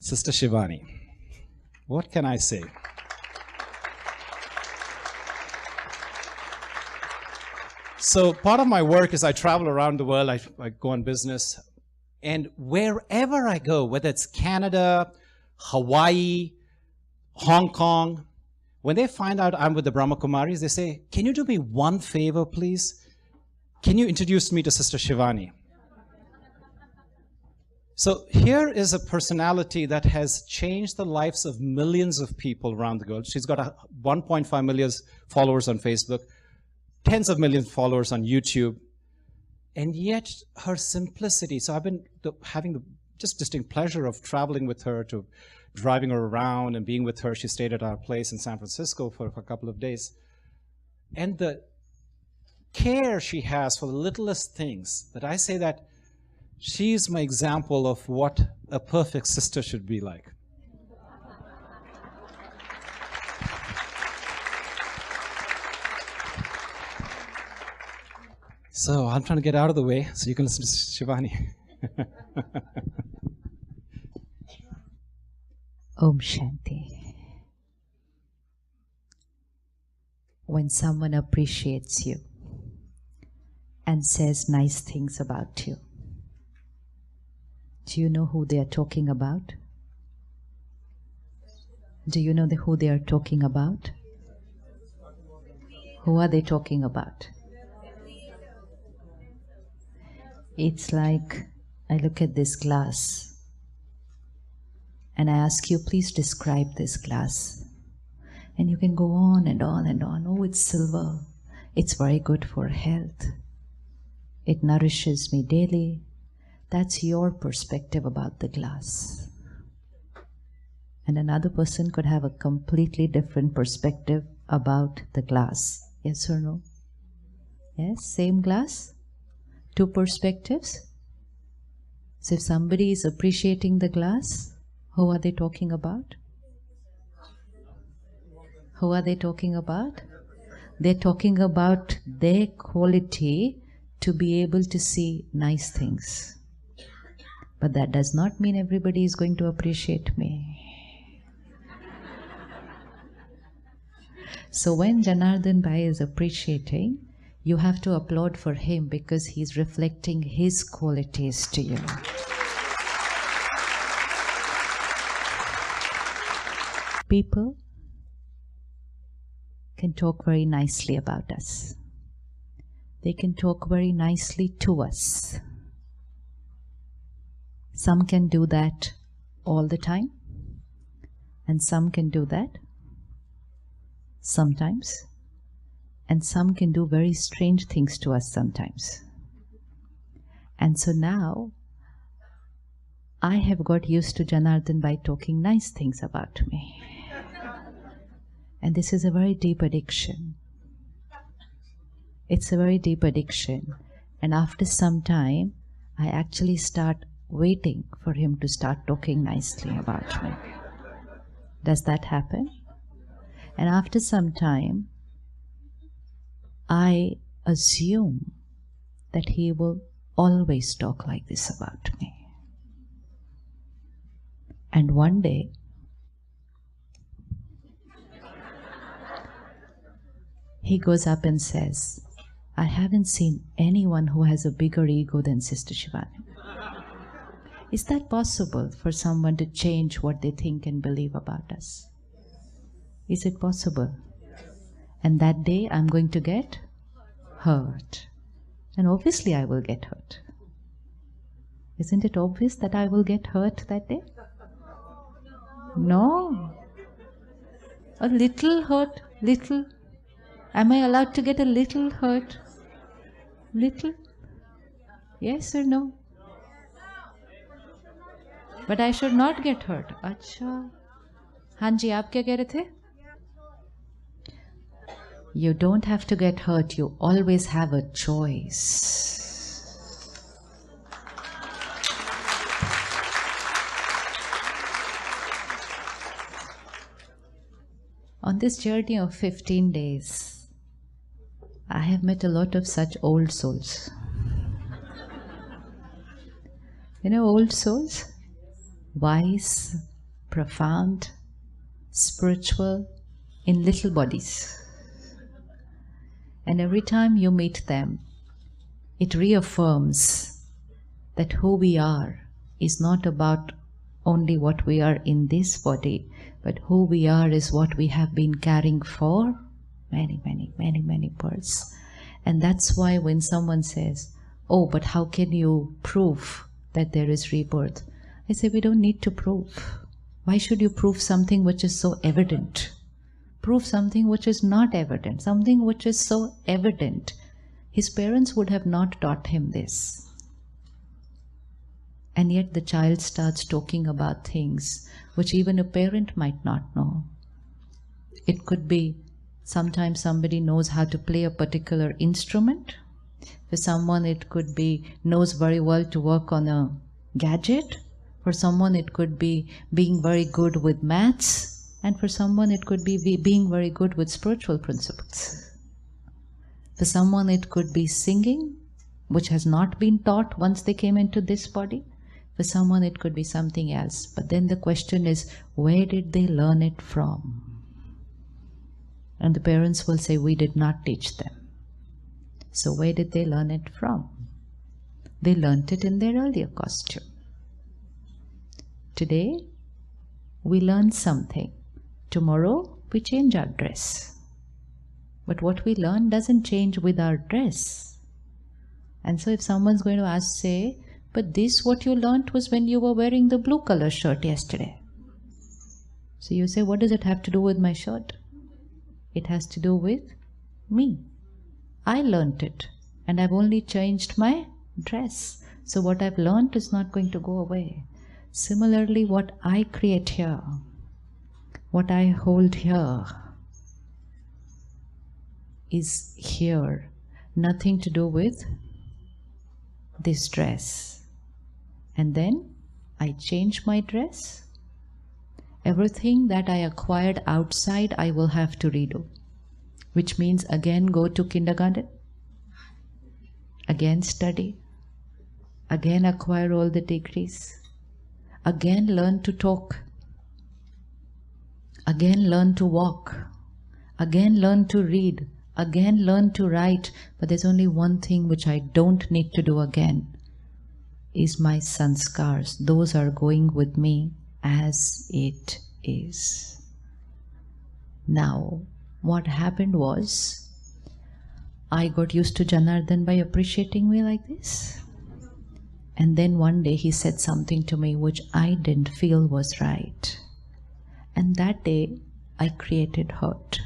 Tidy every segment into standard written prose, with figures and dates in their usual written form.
Sister Shivani, what can I say? So part of my work is I travel around the world, I go on business, and wherever I go, whether it's Canada, Hawaii, Hong Kong, when they find out I'm with the Brahma Kumaris, they say, can you do me one favor, please? Can you introduce me to Sister Shivani? So here is a personality that has changed the lives of millions of people around the world. She's got 1.5 million followers on Facebook, tens of millions of followers on YouTube, and yet her simplicity. So I've been having the just distinct pleasure of traveling with her, to driving her around and being with her. She stayed at our place in San Francisco for a couple of days. And the care she has for the littlest things, that I say that she's my example of what a perfect sister should be like. So I'm trying to get out of the way so you can listen to Shivani. Om Shanti. When someone appreciates you and says nice things about you, do you know who they are talking about? Do you know who they are talking about? Who are they talking about? It's like I look at this glass and I ask you, please describe this glass. And you can go on and on and on. Oh, it's silver. It's very good for health. It nourishes me daily. That's your perspective about the glass. And another person could have a completely different perspective about the glass. Yes or no? Yes, same glass? Two perspectives? So if somebody is appreciating the glass, who are they talking about? Who are they talking about? They're talking about their quality to be able to see nice things. But that does not mean everybody is going to appreciate me. So when Janardhan Bhai is appreciating, you have to applaud for him because he's reflecting his qualities to you. People can talk very nicely about us. They can talk very nicely to us. Some can do that all the time, and some can do that sometimes, and some can do very strange things to us sometimes. And so now, I have got used to Janardhan by talking nice things about me. And this is a very deep addiction. It's a very deep addiction. And after some time, I actually start waiting for him to start talking nicely about me. Does that happen? And after some time, I assume that he will always talk like this about me. And one day, he goes up and says, I haven't seen anyone who has a bigger ego than Sister Shivani. Is that possible for someone to change what they think and believe about us? Is it possible? And that day I'm going to get hurt. And obviously I will get hurt. Isn't it obvious that I will get hurt that day? No. A little hurt, little. Am I allowed to get a little hurt? Little? Yes or no? But I should not get hurt. Acha. Hanji, aap kya keh rahe the? You don't have to get hurt. You always have a choice. On this journey of 15 days, I have met a lot of such old souls. You know, old souls? Wise, profound, spiritual, in little bodies. And every time you meet them, it reaffirms that who we are is not about only what we are in this body, but who we are is what we have been carrying for many births. And that's why when someone says, oh, but how can you prove that there is rebirth? I say, we don't need to prove. Why should you prove something which is so evident? Prove something which is not evident, something which is so evident. His parents would have not taught him this. And yet the child starts talking about things which even a parent might not know. It could be sometimes somebody knows how to play a particular instrument. For someone it could be knows very well to work on a gadget. For someone it could be being very good with maths. And for someone it could be being very good with spiritual principles. For someone it could be singing, which has not been taught once they came into this body. For someone it could be something else. But then the question is, where did they learn it from? And the parents will say, we did not teach them. So where did they learn it from? They learnt it in their earlier costume. Today, we learn something. Tomorrow, we change our dress. But what we learn doesn't change with our dress. And so if someone's going to ask, say, but this what you learnt was when you were wearing the blue color shirt yesterday. So you say, what does it have to do with my shirt? It has to do with me. I learnt it and I've only changed my dress. So what I've learnt is not going to go away. Similarly, what I create here, what I hold here, is here. Nothing to do with this dress. And then I change my dress. Everything that I acquired outside, I will have to redo. Which means again go to kindergarten, again study, again acquire all the degrees, again learn to talk, again learn to walk, again learn to read, again learn to write. But there's only one thing which I don't need to do again, is my sanskars. Those are going with me as it is. Now, what happened was, I got used to Janardhan by appreciating me like this. And then one day he said something to me which I didn't feel was right. And that day I created hurt.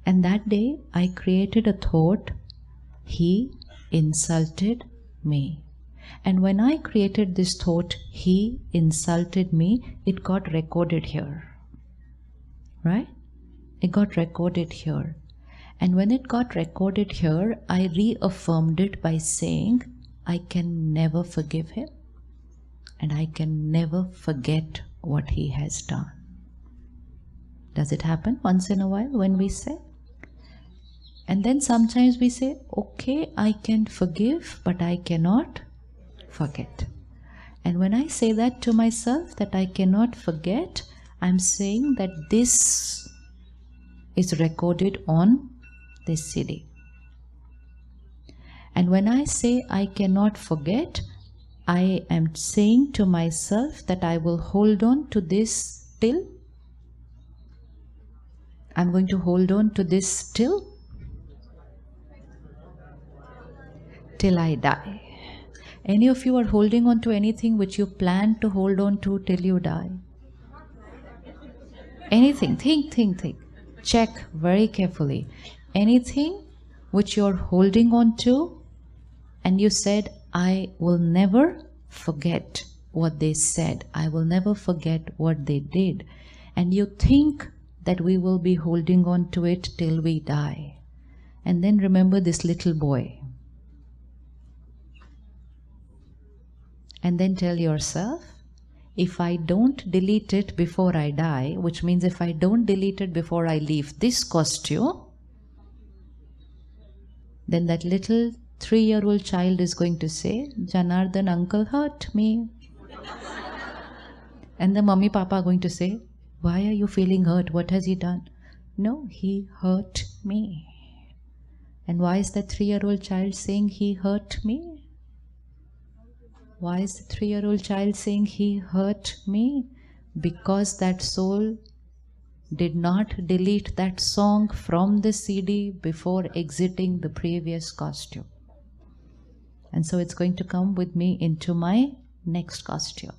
And that day I created a thought, he insulted me. And when I created this thought, he insulted me, it got recorded here. Right? It got recorded here. And when it got recorded here, I reaffirmed it by saying, I can never forgive him and I can never forget what he has done. Does it happen once in a while when we say? And then sometimes we say, okay, I can forgive, but I cannot forget. And when I say that to myself, that I cannot forget, I'm saying that this is recorded on this CD. And when I say I cannot forget, I am saying to myself that I will hold on to this till. I'm going to hold on to this till I die. Any of you are holding on to anything which you plan to hold on to till you die? Anything, think. Check very carefully. Anything which you're holding on to and you said, I will never forget what they said. I will never forget what they did. And you think that we will be holding on to it till we die. And then remember this little boy. And then tell yourself, if I don't delete it before I die, which means if I don't delete it before I leave this costume, then that little 3-year-old child is going to say, Janardhan uncle hurt me. And the mummy papa are going to say, why are you feeling hurt? What has he done? No, he hurt me. And why is that 3-year-old child saying he hurt me? Why is the 3-year-old child saying he hurt me? Because that soul did not delete that song from the CD before exiting the previous costume. And so it's going to come with me into my next costume.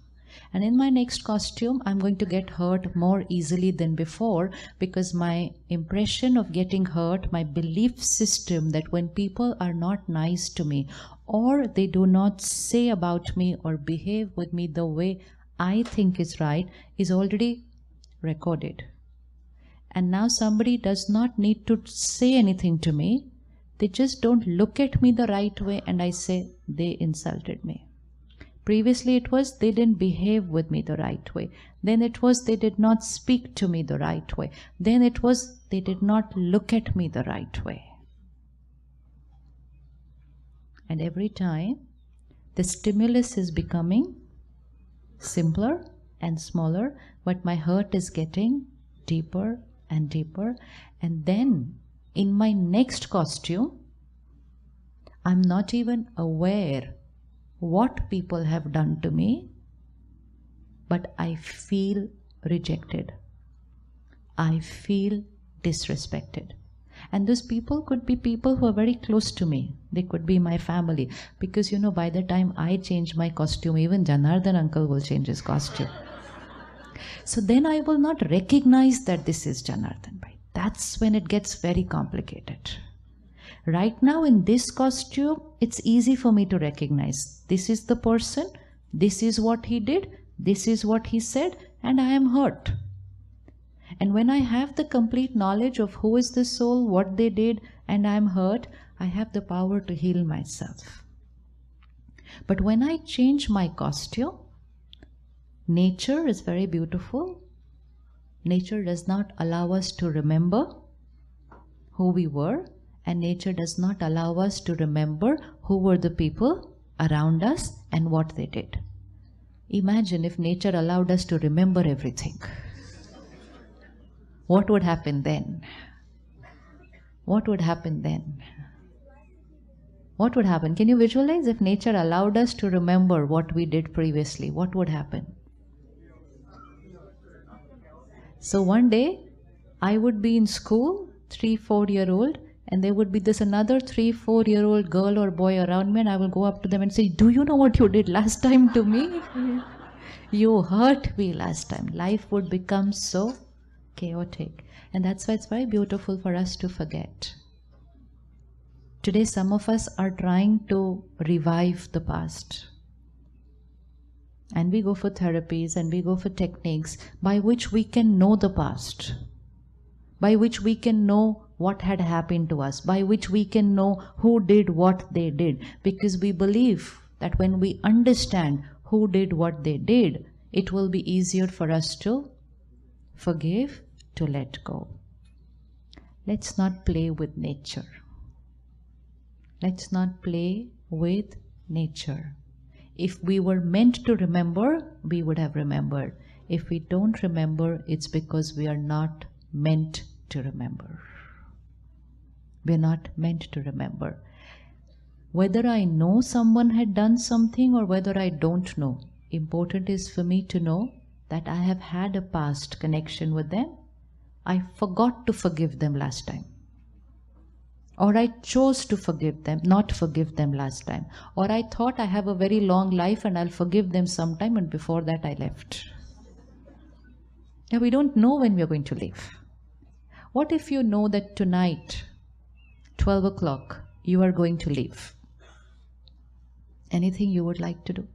And in my next costume, I'm going to get hurt more easily than before, because my impression of getting hurt, my belief system that when people are not nice to me, or they do not say about me or behave with me the way I think is right, is already recorded. And now somebody does not need to say anything to me. They just don't look at me the right way, and I say, they insulted me. Previously it was, they didn't behave with me the right way. Then it was, they did not speak to me the right way. Then it was, they did not look at me the right way. And every time, the stimulus is becoming simpler and smaller, but my hurt is getting deeper and deeper. And then, in my next costume, I'm not even aware what people have done to me, but I feel rejected. I feel disrespected. And those people could be people who are very close to me. They could be my family. Because, you know, by the time I change my costume, even Janardhan uncle will change his costume. So then I will not recognize that this is Janardhan Bhai. That's when it gets very complicated. Right now in this costume, it's easy for me to recognize. This is the person, this is what he did, this is what he said, and I am hurt. And when I have the complete knowledge of who is the soul, what they did, and I am hurt, I have the power to heal myself. But when I change my costume, nature is very beautiful. Nature does not allow us to remember who we were, and nature does not allow us to remember who were the people around us and what they did. Imagine if nature allowed us to remember everything. What would happen then? What would happen then? What would happen? Can you visualize if nature allowed us to remember what we did previously? What would happen? So one day, I would be in school, 3-4-year-old, and there would be this another 3-4-year-old girl or boy around me, and I will go up to them and say, do you know what you did last time to me? You hurt me last time. Life would become so chaotic. And that's why it's very beautiful for us to forget. Today, some of us are trying to revive the past. And we go for therapies and we go for techniques by which we can know the past, by which we can know what had happened to us, by which we can know who did what they did, because we believe that when we understand who did what they did, it will be easier for us to forgive, to let go. Let's not play with nature. Let's not play with nature. If we were meant to remember, we would have remembered. If we don't remember, it's because we are not meant to remember. We're not meant to remember. Whether I know someone had done something or whether I don't know, important is for me to know that I have had a past connection with them. I forgot to forgive them last time. Or I chose to forgive them, not forgive them last time. Or I thought I have a very long life and I'll forgive them sometime, and before that I left. Now we don't know when we're going to leave. What if you know that tonight, 12 o'clock, you are going to leave? Anything you would like to do?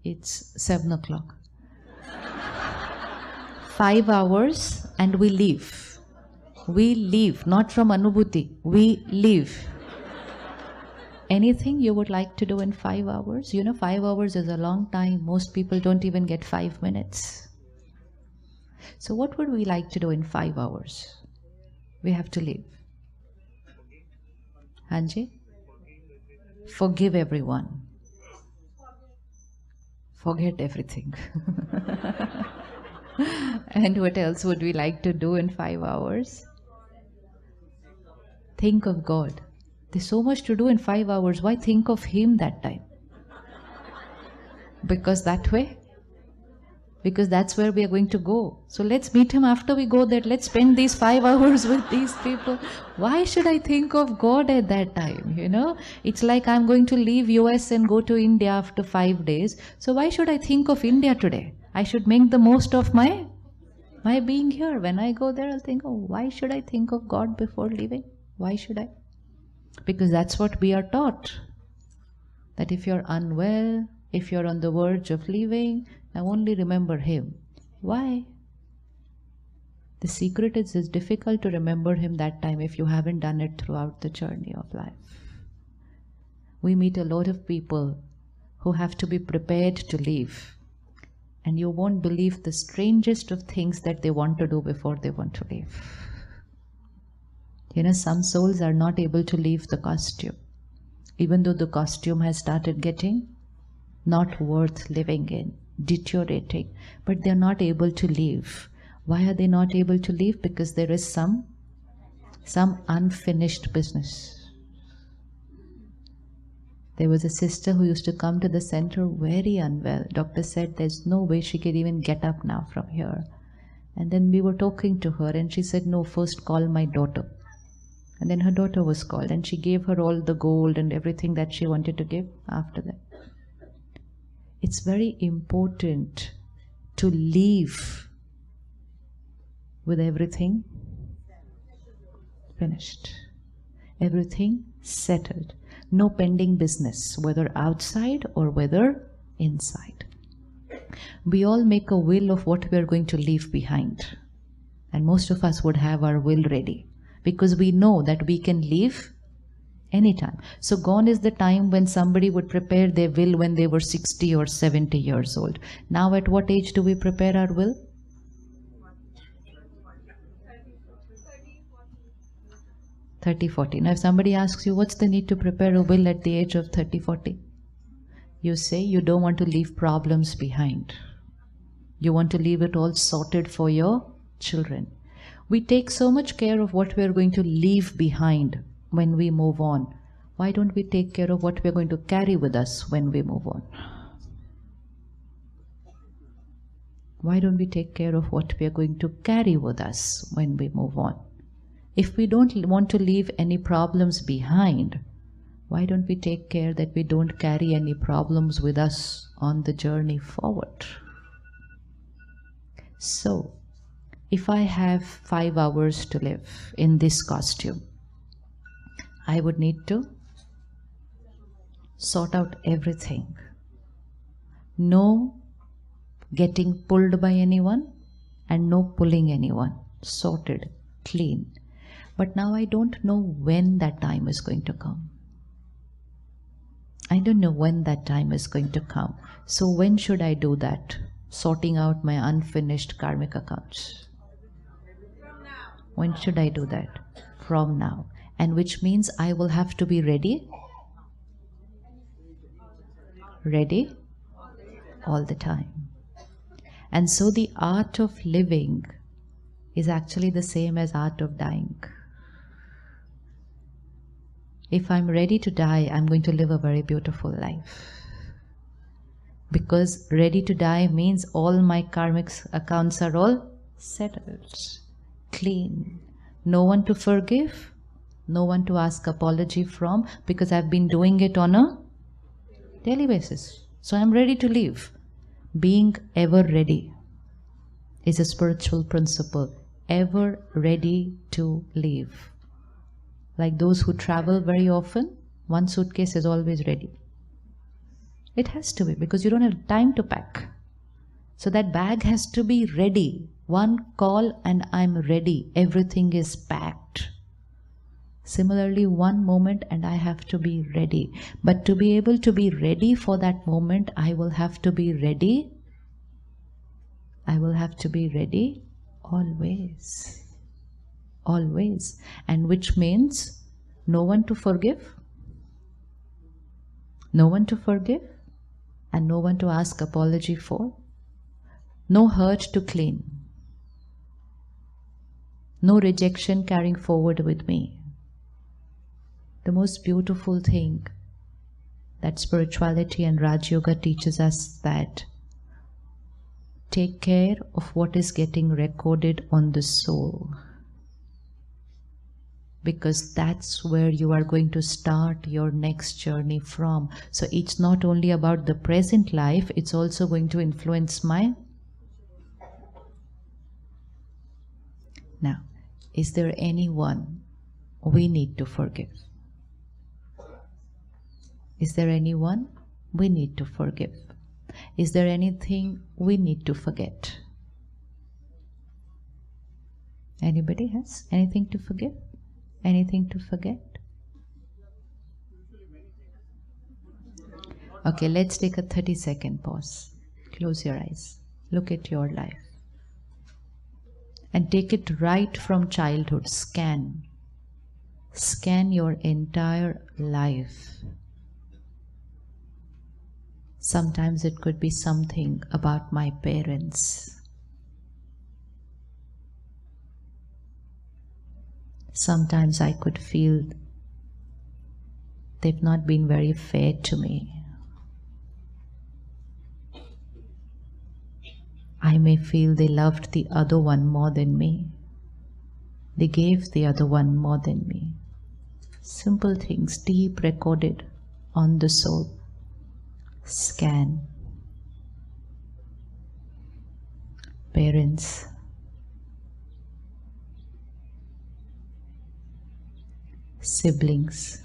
It's 7 o'clock. 5 hours and we leave. We leave, not from Anubhuti. We leave. Anything you would like to do in 5 hours? You know, 5 hours is a long time. Most people don't even get 5 minutes. So what would we like to do in 5 hours? We have to leave. Hanji? Forgive everyone. Forget everything. And what else would we like to do in 5 hours? Think of God. There's so much to do in 5 hours. Why think of Him that time? Because that way? Because that's where we are going to go. So let's meet Him after we go there. Let's spend these 5 hours with these people. Why should I think of God at that time? You know, it's like I'm going to leave US and go to India after 5 days. So why should I think of India today? I should make the most of my being here. When I go there, I'll think, oh, why should I think of God before leaving? Why should I? Because that's what we are taught. That if you're unwell, if you're on the verge of leaving, now only remember Him. Why? The secret is it's difficult to remember Him that time if you haven't done it throughout the journey of life. We meet a lot of people who have to be prepared to leave. And you won't believe the strangest of things that they want to do before they want to leave. You know, some souls are not able to leave the costume. Even though the costume has started getting not worth living in, deteriorating, but they're not able to leave. Why are they not able to leave? Because there is some unfinished business. There was a sister who used to come to the center very unwell. Doctor said there's no way she could even get up now from here. And then we were talking to her and she said, no, first call my daughter. And then her daughter was called and she gave her all the gold and everything that she wanted to give after that. It's very important to leave with everything finished, everything settled. No pending business, whether outside or whether inside. We all make a will of what we are going to leave behind. And most of us would have our will ready because we know that we can leave anytime. So gone is the time when somebody would prepare their will when they were 60 or 70 years old. Now at what age do we prepare our will? 30, 40. Now if somebody asks you, what's the need to prepare a will at the age of 30, 40? You say you don't want to leave problems behind. You want to leave it all sorted for your children. We take so much care of what we are going to leave behind when we move on. Why don't we take care of what we are going to carry with us when we move on? Why don't we take care of what we are going to carry with us when we move on? If we don't want to leave any problems behind, why don't we take care that we don't carry any problems with us on the journey forward? So, if I have 5 hours to live in this costume, I would need to sort out everything. No getting pulled by anyone and no pulling anyone. Sorted, clean. But now I don't know when that time is going to come. I don't know when that time is going to come. So when should I do that? Sorting out my unfinished karmic accounts. When should I do that? From now. And which means I will have to be ready. Ready all the time. And so the art of living is actually the same as art of dying. If I'm ready to die, I'm going to live a very beautiful life. Because ready to die means all my karmic accounts are all settled, clean. No one to forgive, no one to ask apology from, because I've been doing it on a daily basis. So I'm ready to leave. Being ever ready is a spiritual principle. Ever ready to leave. Like those who travel very often, one suitcase is always ready. It has to be, because you don't have time to pack. So that bag has to be ready. One call and I'm ready. Everything is packed. Similarly, one moment and I have to be ready. But to be able to be ready for that moment, I will have to be ready. I will have to be ready always. Always. And which means no one to forgive. No one to forgive. and no one to ask apology for, no hurt to clean, no rejection carrying forward with me. The most beautiful thing that spirituality and Raj Yoga teaches us, that take care of what is getting recorded on the soul, because that's where you are going to start your next journey from. So it's not only about the present life, it's also going to influence my... Now, is there anyone we need to forgive? Is there anyone we need to forgive? Is there anything we need to forget? Anybody has anything to forgive? Anything to forget? Okay, let's take a 30-second pause. Close your eyes. Look at your life. And take it right from childhood. Scan. Scan your entire life. Sometimes it could be something about my parents. Sometimes I could feel they've not been very fair to me. I may feel they loved the other one more than me. They gave the other one more than me. Simple things, deep recorded on the soul. Scan. Parents. Siblings.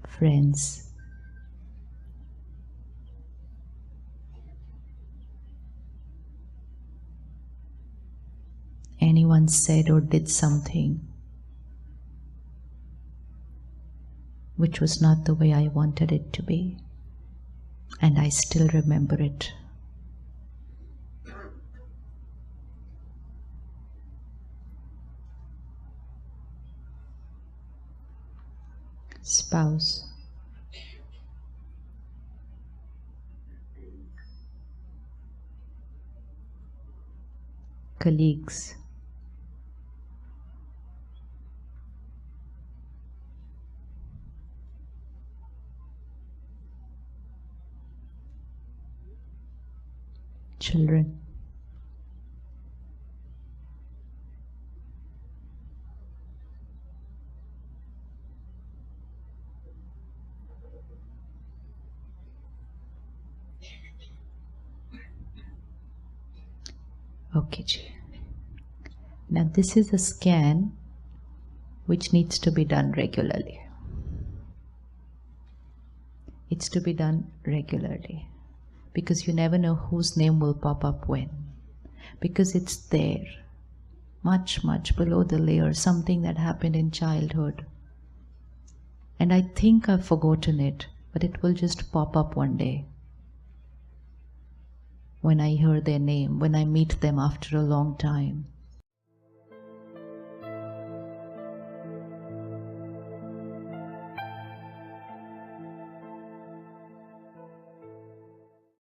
Friends. Anyone said or did something which was not the way I wanted it to be, and I still remember it. Spouse. Colleagues. Children. Okay, now this is a scan which needs to be done regularly. It's to be done regularly, because you never know whose name will pop up when. Because it's there, much, much below the layer, something that happened in childhood. And I think I've forgotten it, but it will just pop up one day. When I hear their name, when I meet them after a long time.